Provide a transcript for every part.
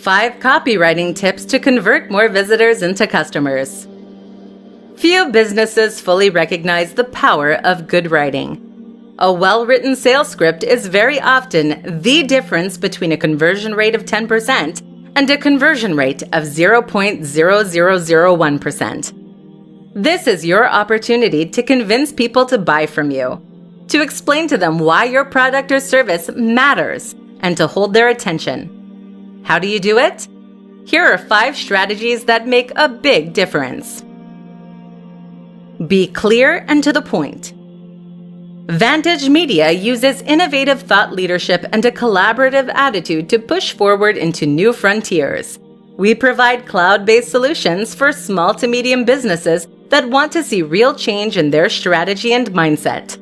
5 copywriting tips to convert more visitors into customers. Few businesses fully recognize the power of good writing. A well-written sales script is very often the difference between a conversion rate of 10% and a conversion rate of 0.0001%. This is your opportunity to convince people to buy from you, to explain to them why your product or service matters, and to hold their attention. How do you do it? Here are 5 strategies that make a big difference. Be clear and to the point. Vantage Media uses innovative thought leadership and a collaborative attitude to push forward into new frontiers. We provide cloud-based solutions for small to medium businesses that want to see real change in their strategy and mindset.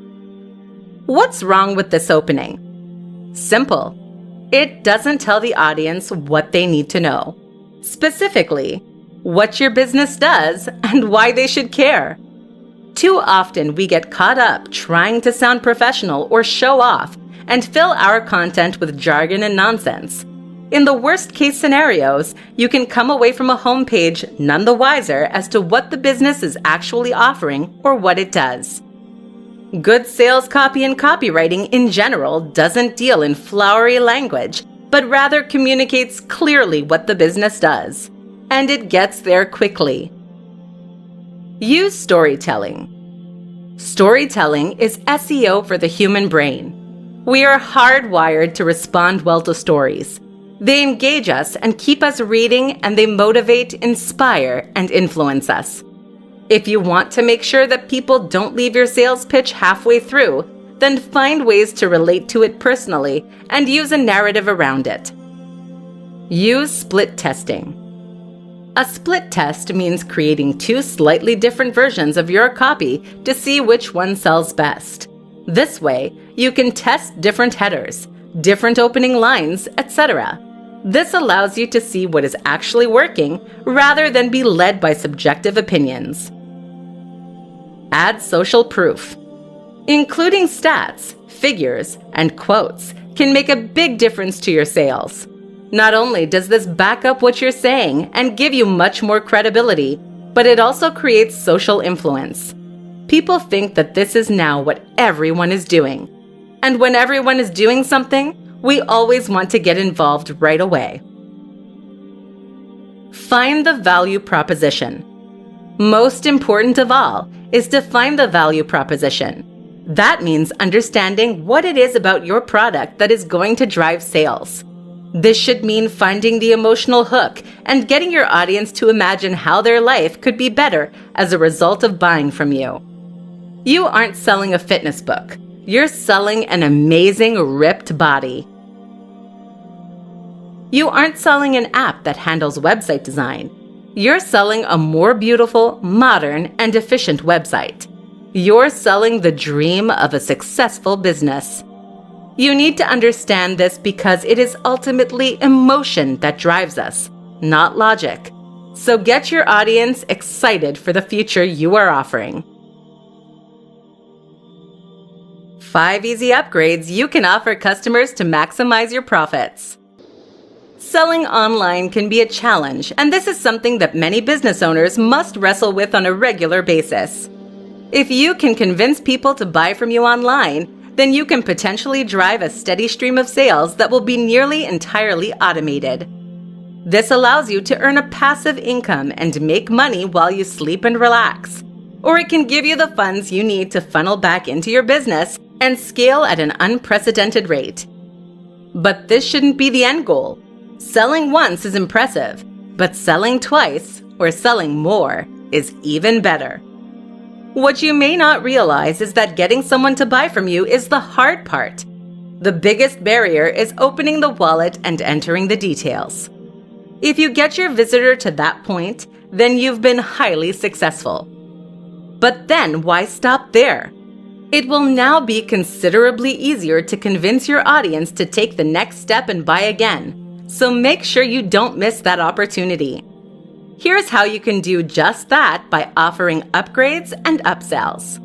What's wrong with this opening? Simple. It doesn't tell the audience what they need to know. Specifically, what your business does and why they should care. Too often we get caught up trying to sound professional or show off and fill our content with jargon and nonsense. In the worst case scenarios, you can come away from a homepage none the wiser as to what the business is actually offering or what it does. Good sales copy and copywriting in general doesn't deal in flowery language, but rather communicates clearly what the business does. And it gets there quickly. Use storytelling. Storytelling is SEO for the human brain. We are hardwired to respond well to stories. They engage us and keep us reading, and they motivate, inspire, and influence us. If you want to make sure that people don't leave your sales pitch halfway through, then find ways to relate to it personally and use a narrative around it. Use split testing. A split test means creating 2 slightly different versions of your copy to see which one sells best. This way, you can test different headers, different opening lines, etc. This allows you to see what is actually working rather than be led by subjective opinions. Add social proof. Including stats, figures, and quotes can make a big difference to your sales. Not only does this back up what you're saying and give you much more credibility, but it also creates social influence. People think that this is now what everyone is doing. And when everyone is doing something, we always want to get involved right away. Find the value proposition. Most important of all is to find the value proposition. That means understanding what it is about your product that is going to drive sales. This should mean finding the emotional hook and getting your audience to imagine how their life could be better as a result of buying from you. You aren't selling a fitness book. You're selling an amazing, ripped body. You aren't selling an app that handles website design. You're selling a more beautiful, modern, and efficient website. You're selling the dream of a successful business. You need to understand this because it is ultimately emotion that drives us, not logic. So get your audience excited for the future you are offering. 5 easy upgrades you can offer customers to maximize your profits. Selling online can be a challenge, and this is something that many business owners must wrestle with on a regular basis. If you can convince people to buy from you online, then you can potentially drive a steady stream of sales that will be nearly entirely automated. This allows you to earn a passive income and make money while you sleep and relax. Or it can give you the funds you need to funnel back into your business and scale at an unprecedented rate. But this shouldn't be the end goal. Selling once is impressive, but selling twice or selling more is even better. What you may not realize is that getting someone to buy from you is the hard part. The biggest barrier is opening the wallet and entering the details. If you get your visitor to that point, then you've been highly successful. But then why stop there? It will now be considerably easier to convince your audience to take the next step and buy again. So make sure you don't miss that opportunity. Here's how you can do just that by offering upgrades and upsells.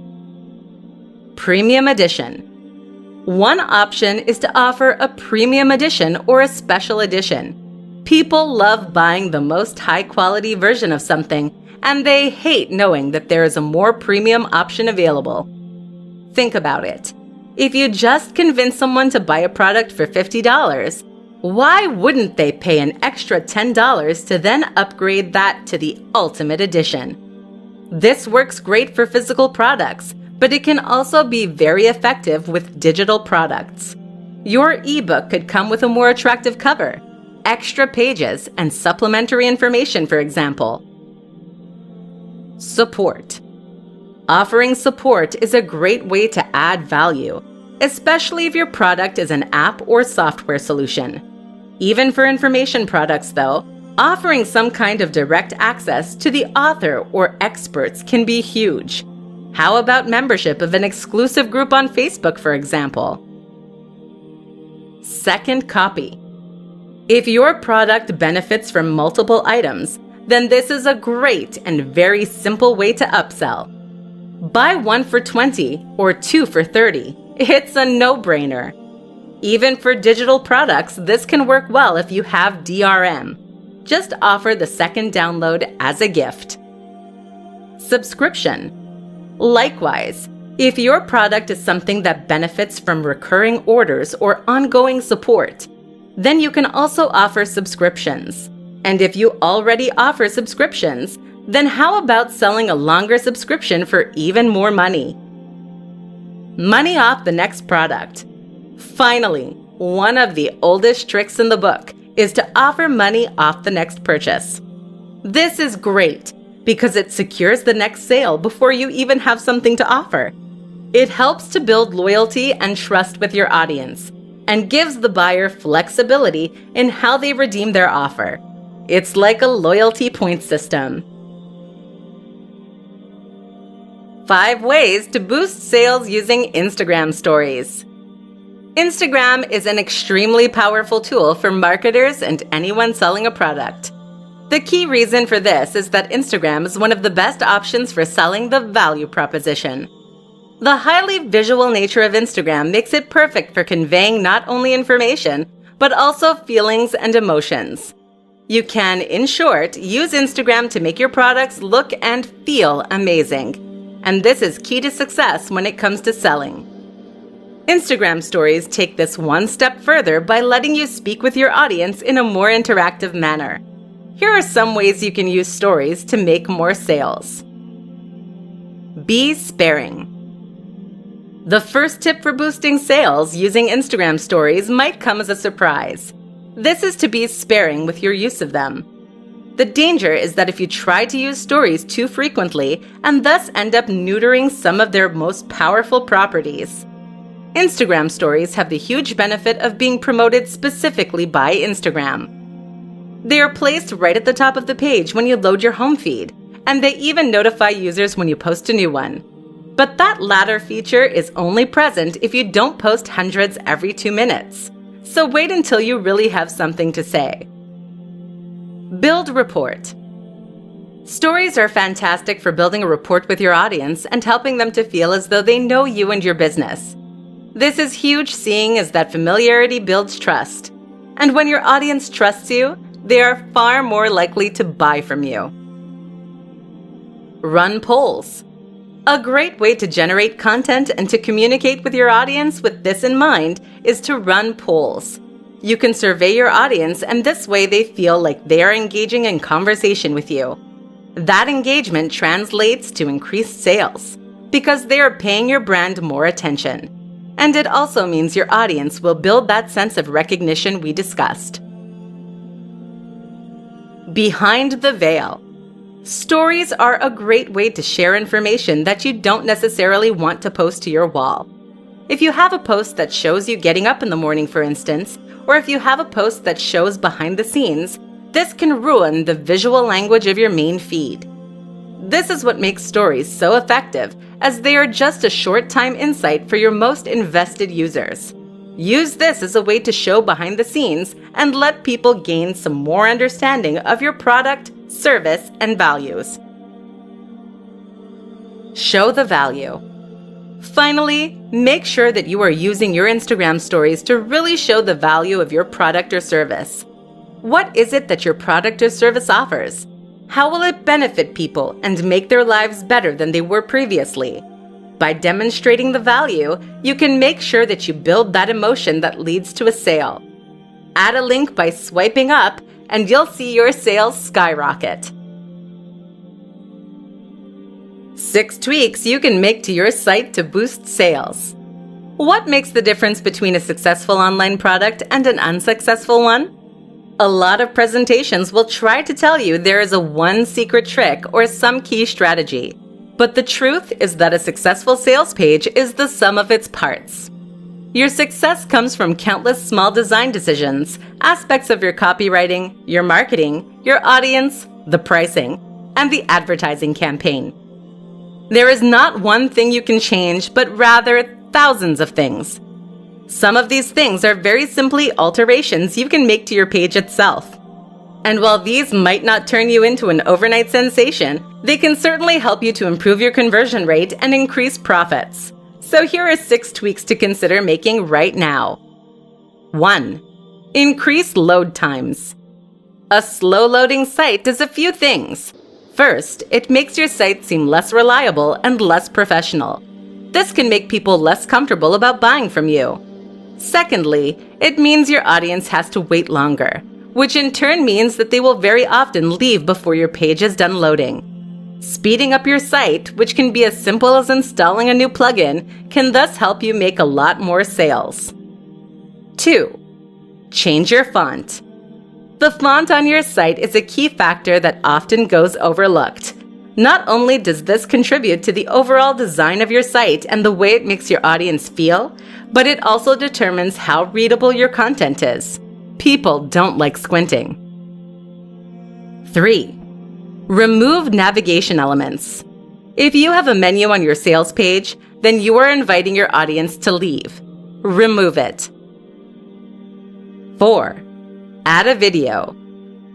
Premium Edition. One option is to offer a premium edition or a special edition. People love buying the most high-quality version of something, and they hate knowing that there is a more premium option available. Think about it. If you just convince someone to buy a product for $50, why wouldn't they pay an extra $10 to then upgrade that to the ultimate edition? This works great for physical products, but it can also be very effective with digital products. Your ebook could come with a more attractive cover, extra pages, and supplementary information, for example. Support. Offering support is a great way to add value, especially if your product is an app or software solution. Even for information products, though, offering some kind of direct access to the author or experts can be huge. How about membership of an exclusive group on Facebook, for example? Second copy. If your product benefits from multiple items, then this is a great and very simple way to upsell. Buy 1 for $20 or 2 for $30. It's a no-brainer. Even for digital products, this can work well if you have DRM. Just offer the second download as a gift. Subscription. Likewise, if your product is something that benefits from recurring orders or ongoing support, then you can also offer subscriptions. And if you already offer subscriptions, then how about selling a longer subscription for even more money? Money off the next product. Finally, one of the oldest tricks in the book is to offer money off the next purchase. This is great because it secures the next sale before you even have something to offer. It helps to build loyalty and trust with your audience and gives the buyer flexibility in how they redeem their offer. It's like a loyalty point system. 5 ways to boost sales using Instagram stories. Instagram is an extremely powerful tool for marketers and anyone selling a product. The key reason for this is that Instagram is one of the best options for selling the value proposition. The highly visual nature of Instagram makes it perfect for conveying not only information, but also feelings and emotions. You can, in short, use Instagram to make your products look and feel amazing. And this is key to success when it comes to selling. Instagram stories take this one step further by letting you speak with your audience in a more interactive manner. Here are some ways you can use stories to make more sales. Be sparing. The first tip for boosting sales using Instagram stories might come as a surprise. This is to be sparing with your use of them. The danger is that if you try to use stories too frequently and thus end up neutering some of their most powerful properties. Instagram stories have the huge benefit of being promoted specifically by Instagram. They are placed right at the top of the page when you load your home feed, and they even notify users when you post a new one. But that latter feature is only present if you don't post hundreds every 2 minutes. So wait until you really have something to say. Build rapport. Stories are fantastic for building a rapport with your audience and helping them to feel as though they know you and your business. This is huge, seeing as that familiarity builds trust. And when your audience trusts you, they are far more likely to buy from you. Run polls. A great way to generate content and to communicate with your audience with this in mind is to run polls. You can survey your audience, and this way they feel like they are engaging in conversation with you. That engagement translates to increased sales because they are paying your brand more attention. And it also means your audience will build that sense of recognition we discussed. Behind the veil. Stories are a great way to share information that you don't necessarily want to post to your wall. If you have a post that shows you getting up in the morning, for instance, or if you have a post that shows behind the scenes, this can ruin the visual language of your main feed. This is what makes stories so effective, as they are just a short-time insight for your most invested users. Use this as a way to show behind the scenes and let people gain some more understanding of your product, service, and values. Show the value. Finally, make sure that you are using your Instagram stories to really show the value of your product or service. What is it that your product or service offers? How will it benefit people and make their lives better than they were previously? By demonstrating the value, you can make sure that you build that emotion that leads to a sale. Add a link by swiping up, and you'll see your sales skyrocket. 6 tweaks you can make to your site to boost sales. What makes the difference between a successful online product and an unsuccessful one? A lot of presentations will try to tell you there is a one secret trick or some key strategy. But the truth is that a successful sales page is the sum of its parts. Your success comes from countless small design decisions, aspects of your copywriting, your marketing, your audience, the pricing, and the advertising campaign. There is not one thing you can change, but rather thousands of things. Some of these things are very simply alterations you can make to your page itself. And while these might not turn you into an overnight sensation, they can certainly help you to improve your conversion rate and increase profits. So here are 6 tweaks to consider making right now. 1. Increase load times. A slow-loading site does a few things. First, it makes your site seem less reliable and less professional. This can make people less comfortable about buying from you. Secondly, it means your audience has to wait longer, which in turn means that they will very often leave before your page is done loading. Speeding up your site, which can be as simple as installing a new plugin, can thus help you make a lot more sales. 2. Change your font. The font on your site is a key factor that often goes overlooked. Not only does this contribute to the overall design of your site and the way it makes your audience feel, but it also determines how readable your content is. People don't like squinting. 3. Remove navigation elements. If you have a menu on your sales page, then you are inviting your audience to leave. Remove it. 4. Add a video.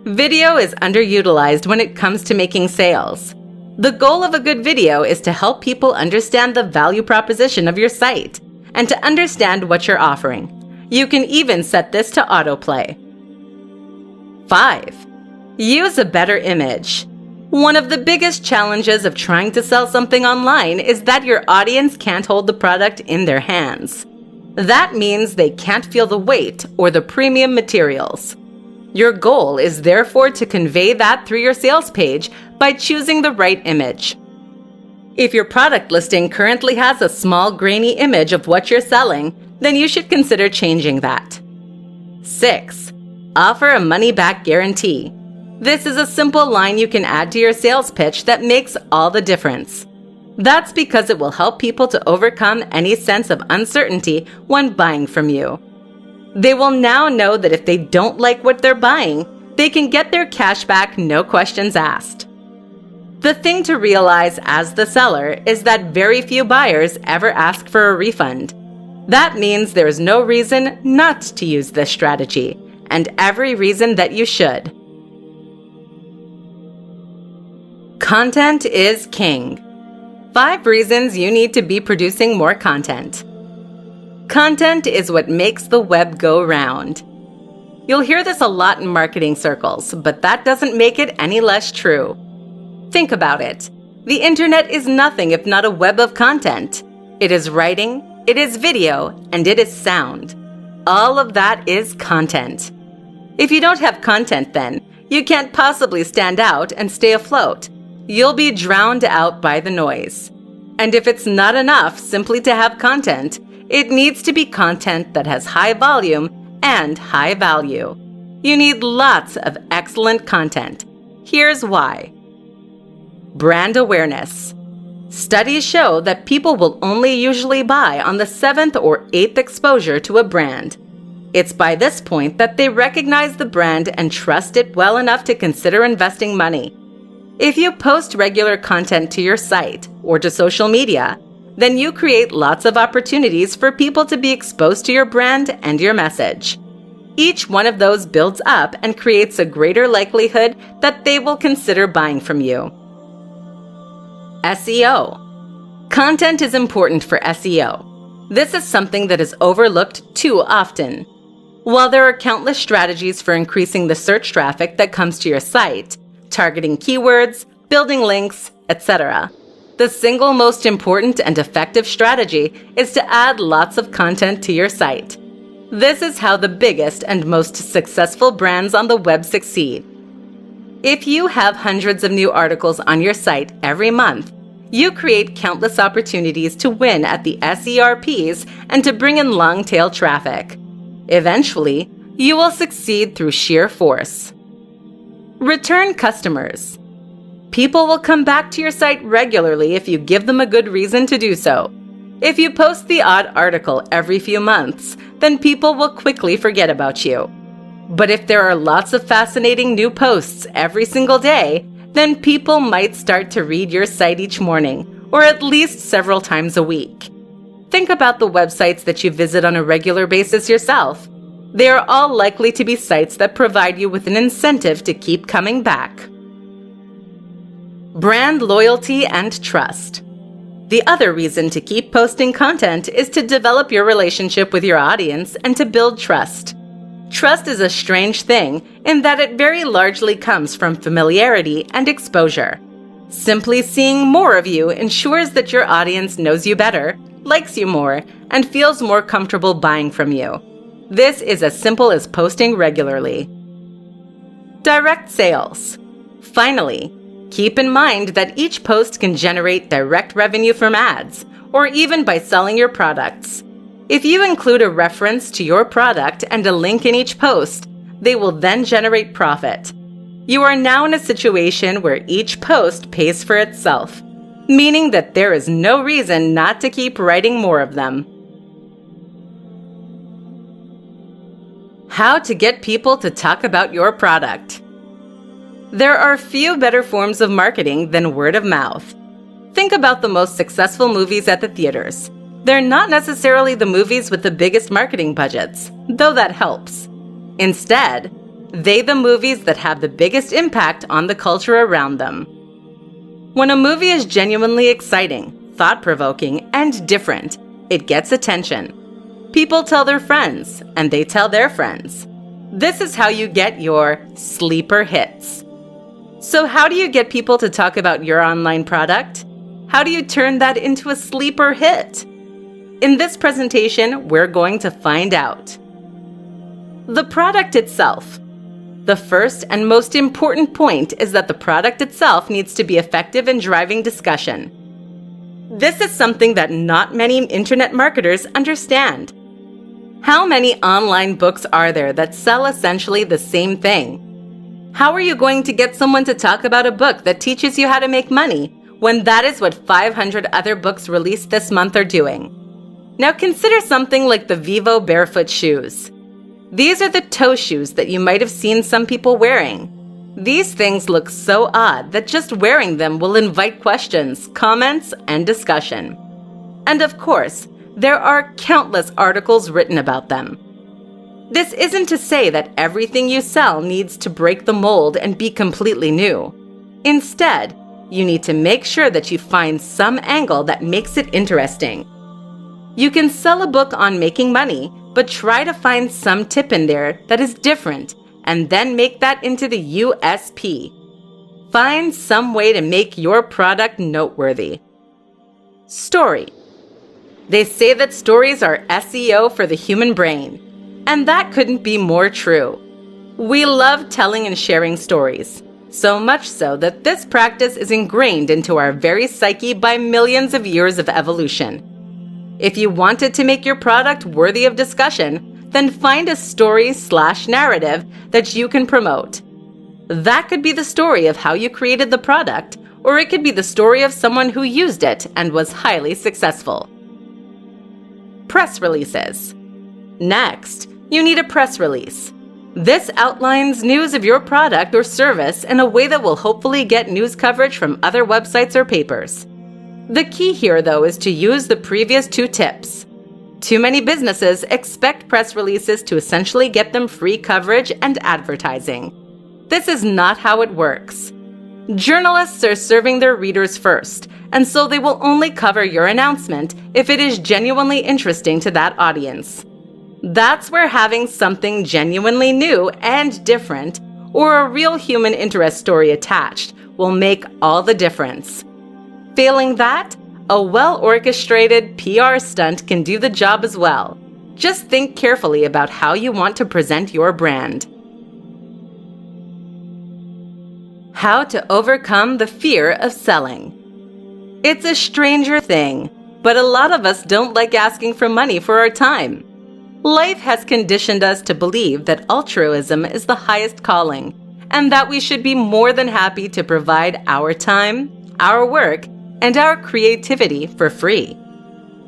Video is underutilized when it comes to making sales. The goal of a good video is to help people understand the value proposition of your site and to understand what you're offering. You can even set this to autoplay. 5. Use a better image. One of the biggest challenges of trying to sell something online is that your audience can't hold the product in their hands. That means they can't feel the weight or the premium materials. Your goal is therefore to convey that through your sales page by choosing the right image. If your product listing currently has a small grainy image of what you're selling, then you should consider changing that. 6. Offer a money-back guarantee. This is a simple line you can add to your sales pitch that makes all the difference. That's because it will help people to overcome any sense of uncertainty when buying from you. They will now know that if they don't like what they're buying, they can get their cash back, no questions asked. The thing to realize as the seller is that very few buyers ever ask for a refund. That means there is no reason not to use this strategy, and every reason that you should. Content is king. 5 reasons you need to be producing more content. Content is what makes the web go round. You'll hear this a lot in marketing circles, but that doesn't make it any less true. Think about it. The internet is nothing if not a web of content. It is writing, it is video, and it is sound. All of that is content. If you don't have content then, you can't possibly stand out and stay afloat. You'll be drowned out by the noise. And if it's not enough simply to have content, it needs to be content that has high volume and high value. You need lots of excellent content. Here's why. Brand awareness. Studies show that people will only usually buy on the 7th or 8th exposure to a brand. It's by this point that they recognize the brand and trust it well enough to consider investing money. If you post regular content to your site or to social media, then you create lots of opportunities for people to be exposed to your brand and your message. Each one of those builds up and creates a greater likelihood that they will consider buying from you. SEO. Content is important for SEO. This is something that is overlooked too often. While there are countless strategies for increasing the search traffic that comes to your site, targeting keywords, building links, etc., the single most important and effective strategy is to add lots of content to your site. This is how the biggest and most successful brands on the web succeed. If you have hundreds of new articles on your site every month, you create countless opportunities to win at the SERPs and to bring in long-tail traffic. Eventually, you will succeed through sheer force. Return customers. People will come back to your site regularly if you give them a good reason to do so. If you post the odd article every few months, then people will quickly forget about you. But if there are lots of fascinating new posts every single day, then people might start to read your site each morning, or at least several times a week. Think about the websites that you visit on a regular basis yourself. They are all likely to be sites that provide you with an incentive to keep coming back. Brand loyalty and trust. The other reason to keep posting content is to develop your relationship with your audience and to build trust. Trust is a strange thing in that it very largely comes from familiarity and exposure. Simply seeing more of you ensures that your audience knows you better, likes you more, and feels more comfortable buying from you. This is as simple as posting regularly. Direct sales. Finally, keep in mind that each post can generate direct revenue from ads, or even by selling your products. If you include a reference to your product and a link in each post, they will then generate profit. You are now in a situation where each post pays for itself, meaning that there is no reason not to keep writing more of them. How to get people to talk about your product. There are few better forms of marketing than word of mouth. Think about the most successful movies at the theaters. They're not necessarily the movies with the biggest marketing budgets, though that helps. Instead, they're the movies that have the biggest impact on the culture around them. When a movie is genuinely exciting, thought-provoking, and different, it gets attention. People tell their friends, and they tell their friends. This is how you get your sleeper hits. So how do you get people to talk about your online product? How do you turn that into a sleeper hit? In this presentation, we're going to find out. The product itself. The first and most important point is that the product itself needs to be effective in driving discussion. This is something that not many internet marketers understand. How many online books are there that sell essentially the same thing? How are you going to get someone to talk about a book that teaches you how to make money when that is what 500 other books released this month are doing? Now consider something like the Vivo barefoot shoes. These are the toe shoes that you might have seen some people wearing. These things look so odd that just wearing them will invite questions, comments, and discussion. And of course, there are countless articles written about them. This isn't to say that everything you sell needs to break the mold and be completely new. Instead, you need to make sure that you find some angle that makes it interesting. You can sell a book on making money, but try to find some tip in there that is different and then make that into the USP. Find some way to make your product noteworthy. Story. They say that stories are SEO for the human brain, and that couldn't be more true. We love telling and sharing stories, so much so that this practice is ingrained into our very psyche by millions of years of evolution. If you wanted to make your product worthy of discussion, then find a story/narrative that you can promote. That could be the story of how you created the product, or it could be the story of someone who used it and was highly successful. Press releases. Next, you need a press release. This outlines news of your product or service in a way that will hopefully get news coverage from other websites or papers. The key here, though, is to use the previous two tips. Too many businesses expect press releases to essentially get them free coverage and advertising. This is not how it works. Journalists are serving their readers first, and so they will only cover your announcement if it is genuinely interesting to that audience. That's where having something genuinely new and different, or a real human interest story attached, will make all the difference. Failing that, a well-orchestrated PR stunt can do the job as well. Just think carefully about how you want to present your brand. How to overcome the fear of selling. It's a stranger thing, but a lot of us don't like asking for money for our time. Life has conditioned us to believe that altruism is the highest calling, and that we should be more than happy to provide our time, our work, and our creativity for free.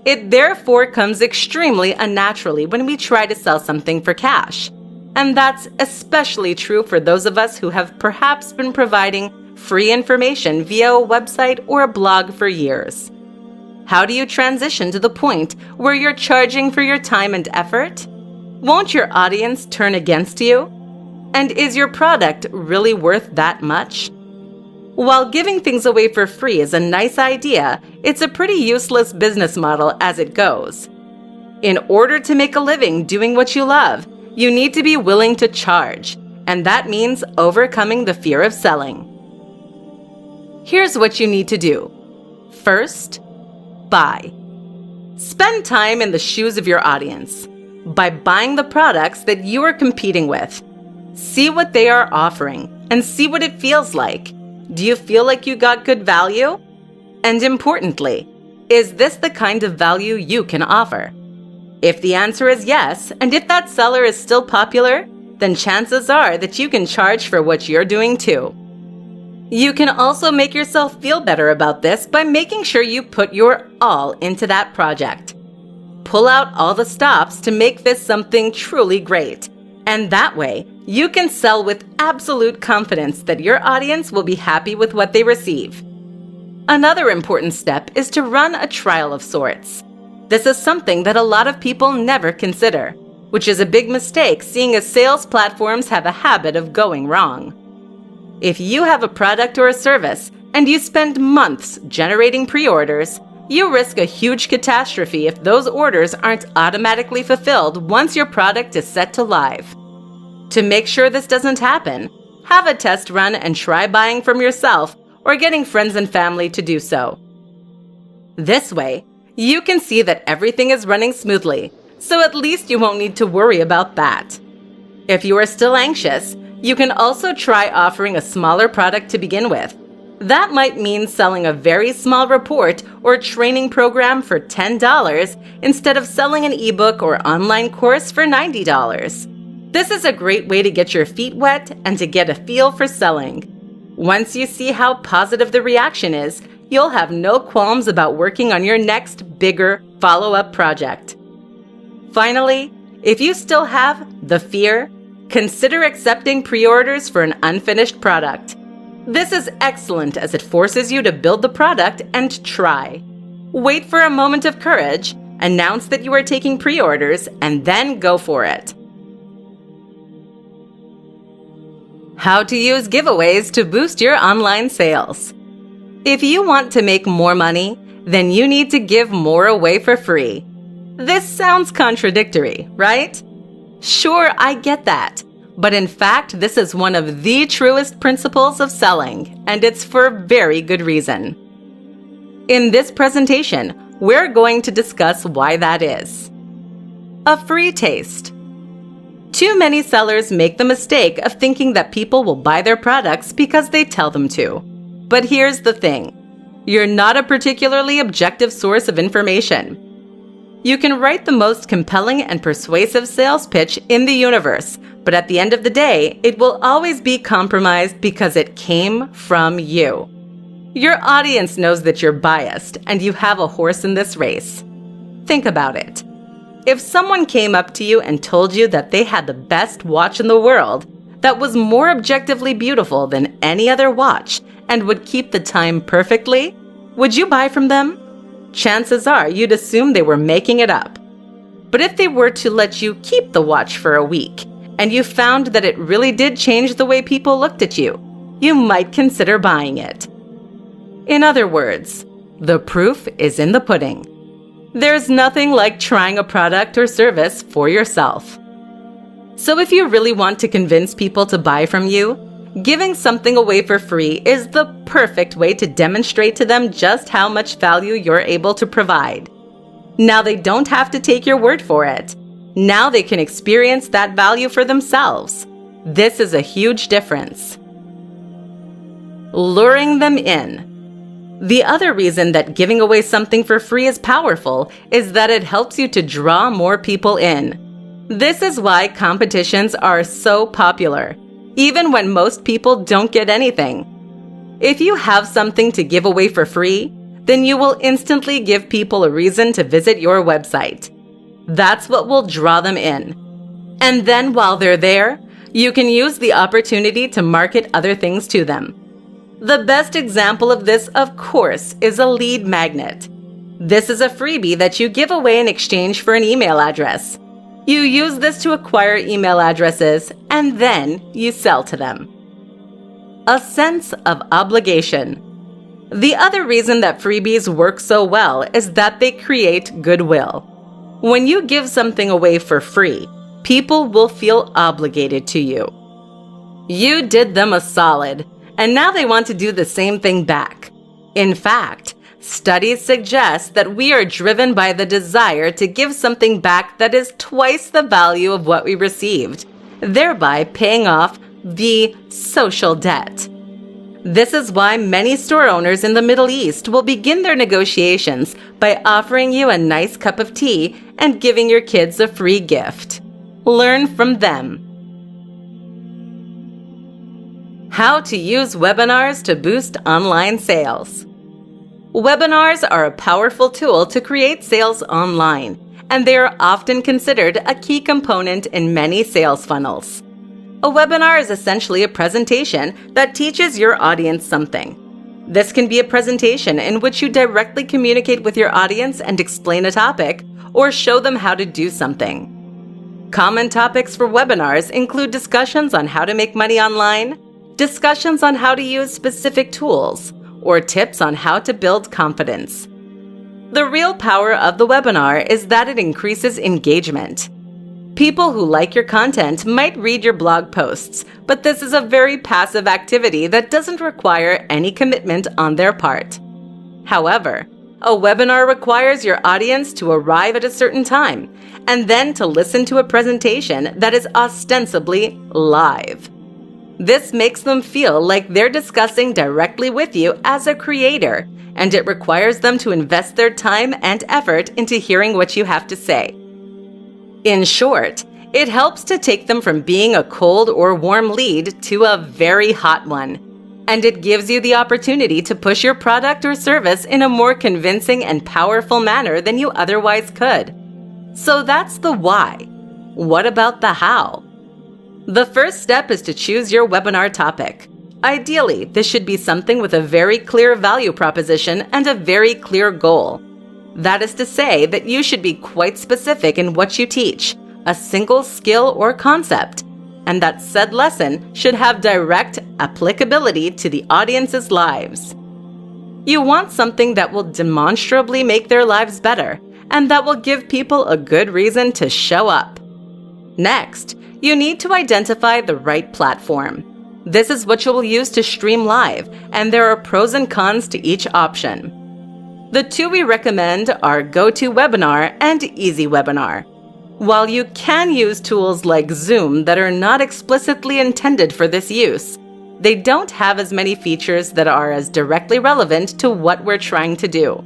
It therefore comes extremely unnaturally when we try to sell something for cash. And that's especially true for those of us who have perhaps been providing free information via a website or a blog for years. How do you transition to the point where you're charging for your time and effort? Won't your audience turn against you? And is your product really worth that much? While giving things away for free is a nice idea, it's a pretty useless business model as it goes. In order to make a living doing what you love, you need to be willing to charge, and that means overcoming the fear of selling. Here's what you need to do. First, buy. Spend time in the shoes of your audience by buying the products that you are competing with. See what they are offering and see what it feels like. Do you feel like you got good value? And importantly, is this the kind of value you can offer? If the answer is yes, and if that seller is still popular, then chances are that you can charge for what you're doing too. You can also make yourself feel better about this by making sure you put your all into that project. Pull out all the stops to make this something truly great. And that way, you can sell with absolute confidence that your audience will be happy with what they receive. Another important step is to run a trial of sorts. This is something that a lot of people never consider, which is a big mistake seeing as sales platforms have a habit of going wrong. If you have a product or a service and you spend months generating pre-orders, you risk a huge catastrophe if those orders aren't automatically fulfilled once your product is set to live. To make sure this doesn't happen, have a test run and try buying from yourself or getting friends and family to do so. This way, you can see that everything is running smoothly, so at least you won't need to worry about that. If you are still anxious, you can also try offering a smaller product to begin with. That might mean selling a very small report or training program for $10 instead of selling an ebook or online course for $90. This is a great way to get your feet wet and to get a feel for selling. Once you see how positive the reaction is, you'll have no qualms about working on your next, bigger follow-up project. Finally, if you still have the fear, consider accepting pre-orders for an unfinished product. This is excellent as it forces you to build the product and try. Wait for a moment of courage, announce that you are taking pre-orders, and then go for it. How to use giveaways to boost your online sales. If you want to make more money, then you need to give more away for free. This sounds contradictory, right? Sure, I get that. But in fact, this is one of the truest principles of selling, and it's for very good reason. In this presentation, we're going to discuss why that is. A free taste. Too many sellers make the mistake of thinking that people will buy their products because they tell them to. But here's the thing. You're not a particularly objective source of information. You can write the most compelling and persuasive sales pitch in the universe, but at the end of the day, it will always be compromised because it came from you. Your audience knows that you're biased and you have a horse in this race. Think about it. If someone came up to you and told you that they had the best watch in the world, that was more objectively beautiful than any other watch, and would keep the time perfectly, would you buy from them? Chances are you'd assume they were making it up. But if they were to let you keep the watch for a week, and you found that it really did change the way people looked at you, you might consider buying it. In other words, the proof is in the pudding. There's nothing like trying a product or service for yourself. So if you really want to convince people to buy from you, giving something away for free is the perfect way to demonstrate to them just how much value you're able to provide. Now they don't have to take your word for it. Now they can experience that value for themselves. This is a huge difference. Luring them in. The other reason that giving away something for free is powerful is that it helps you to draw more people in. This is why competitions are so popular, even when most people don't get anything. If you have something to give away for free, then you will instantly give people a reason to visit your website. That's what will draw them in. And then while they're there, you can use the opportunity to market other things to them. The best example of this, of course, is a lead magnet. This is a freebie that you give away in exchange for an email address. You use this to acquire email addresses, and then you sell to them. A sense of obligation. The other reason that freebies work so well is that they create goodwill. When you give something away for free, people will feel obligated to you. You did them a solid, and now they want to do the same thing back. In fact, studies suggest that we are driven by the desire to give something back that is twice the value of what we received, thereby paying off the social debt. This is why many store owners in the Middle East will begin their negotiations by offering you a nice cup of tea and giving your kids a free gift. Learn from them. How to use webinars to boost online sales. Webinars are a powerful tool to create sales online, and they are often considered a key component in many sales funnels. A webinar is essentially a presentation that teaches your audience something. This can be a presentation in which you directly communicate with your audience and explain a topic, or show them how to do something. Common topics for webinars include discussions on how to make money online, discussions on how to use specific tools, or tips on how to build confidence. The real power of the webinar is that it increases engagement. People who like your content might read your blog posts, but this is a very passive activity that doesn't require any commitment on their part. However, a webinar requires your audience to arrive at a certain time and then to listen to a presentation that is ostensibly live. This makes them feel like they're discussing directly with you as a creator, and it requires them to invest their time and effort into hearing what you have to say. In short, it helps to take them from being a cold or warm lead to a very hot one, and it gives you the opportunity to push your product or service in a more convincing and powerful manner than you otherwise could. So that's the why. What about the how? The first step is to choose your webinar topic. Ideally, this should be something with a very clear value proposition and a very clear goal. That is to say that you should be quite specific in what you teach, a single skill or concept, and that said lesson should have direct applicability to the audience's lives. You want something that will demonstrably make their lives better and that will give people a good reason to show up. Next, you need to identify the right platform. This is what you will use to stream live, and there are pros and cons to each option. The two we recommend are GoToWebinar and EasyWebinar. While you can use tools like Zoom that are not explicitly intended for this use, they don't have as many features that are as directly relevant to what we're trying to do.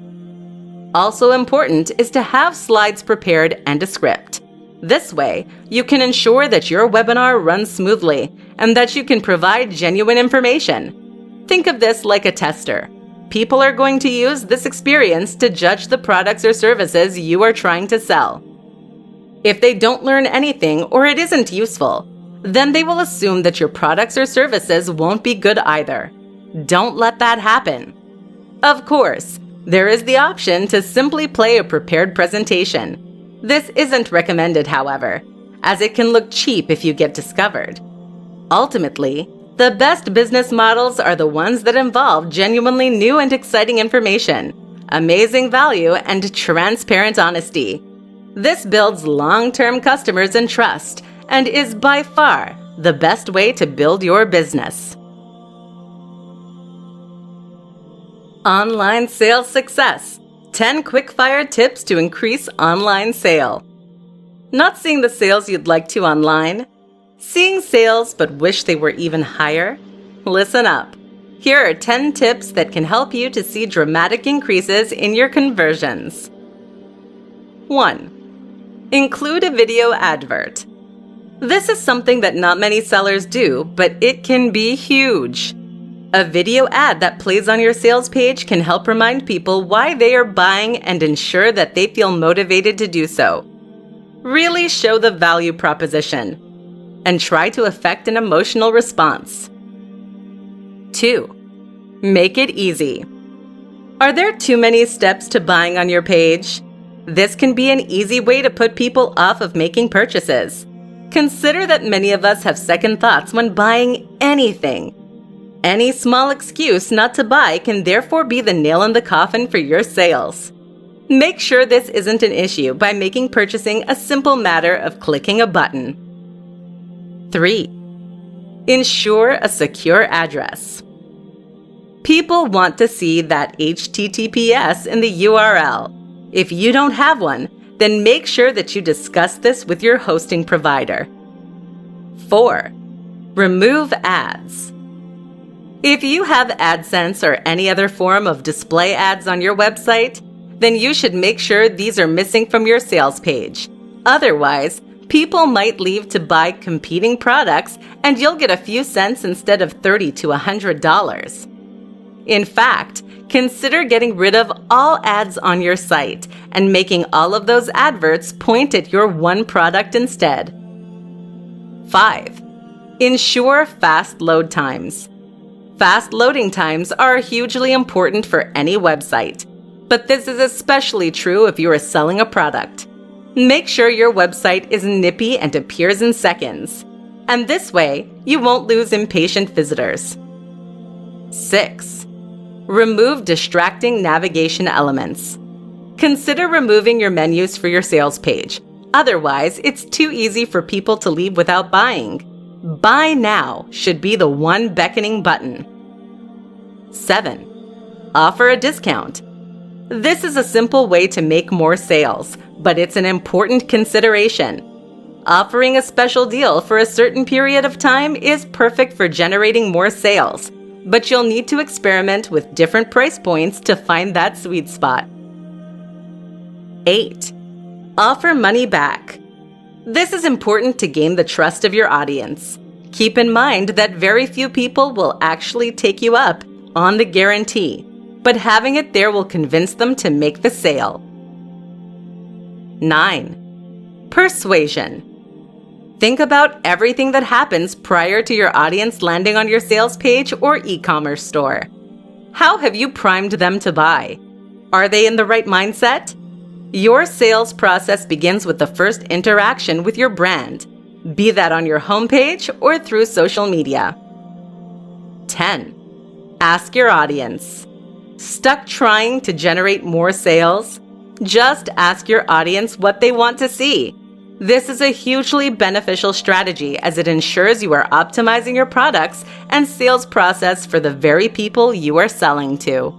Also important is to have slides prepared and a script. This way, you can ensure that your webinar runs smoothly and that you can provide genuine information. Think of this like a tester. People are going to use this experience to judge the products or services you are trying to sell. If they don't learn anything or it isn't useful, then they will assume that your products or services won't be good either. Don't let that happen. Of course, there is the option to simply play a prepared presentation. This isn't recommended, however, as it can look cheap if you get discovered. Ultimately, the best business models are the ones that involve genuinely new and exciting information, amazing value, and transparent honesty. This builds long-term customers and trust and is by far the best way to build your business. Online sales success. 10 quick-fire tips to increase online sale. Not seeing the sales you'd like to online? Seeing sales but wish they were even higher? Listen up. Here are 10 tips that can help you to see dramatic increases in your conversions. 1. Include a video advert. This is something that not many sellers do, but it can be huge. A video ad that plays on your sales page can help remind people why they are buying and ensure that they feel motivated to do so. Really show the value proposition and try to affect an emotional response. 2. Make it easy. Are there too many steps to buying on your page? This can be an easy way to put people off of making purchases. Consider that many of us have second thoughts when buying anything. Any small excuse not to buy can therefore be the nail in the coffin for your sales. Make sure this isn't an issue by making purchasing a simple matter of clicking a button. 3. Ensure a secure address. People want to see that HTTPS in the URL. If you don't have one, then make sure that you discuss this with your hosting provider. 4. Remove ads. If you have AdSense or any other form of display ads on your website, then you should make sure these are missing from your sales page. Otherwise, people might leave to buy competing products and you'll get a few cents instead of $30 to $100. In fact, consider getting rid of all ads on your site and making all of those adverts point at your one product instead. 5. Ensure fast load times. Fast loading times are hugely important for any website, but this is especially true if you are selling a product. Make sure your website is nippy and appears in seconds, and this way you won't lose impatient visitors. 6. Remove distracting navigation elements. Consider removing your menus for your sales page. Otherwise, it's too easy for people to leave without buying. Buy now should be the one beckoning button. 7. Offer a discount. This is a simple way to make more sales, but it's an important consideration. Offering a special deal for a certain period of time is perfect for generating more sales, but you'll need to experiment with different price points to find that sweet spot. 8. Offer money back. This is important to gain the trust of your audience. Keep in mind that very few people will actually take you up on the guarantee, but having it there will convince them to make the sale. 9. Persuasion. Think about everything that happens prior to your audience landing on your sales page or e-commerce store. How have you primed them to buy? Are they in the right mindset? Your sales process begins with the first interaction with your brand, be that on your homepage or through social media. 10. Ask your audience. Stuck trying to generate more sales? Just ask your audience what they want to see. This is a hugely beneficial strategy as it ensures you are optimizing your products and sales process for the very people you are selling to.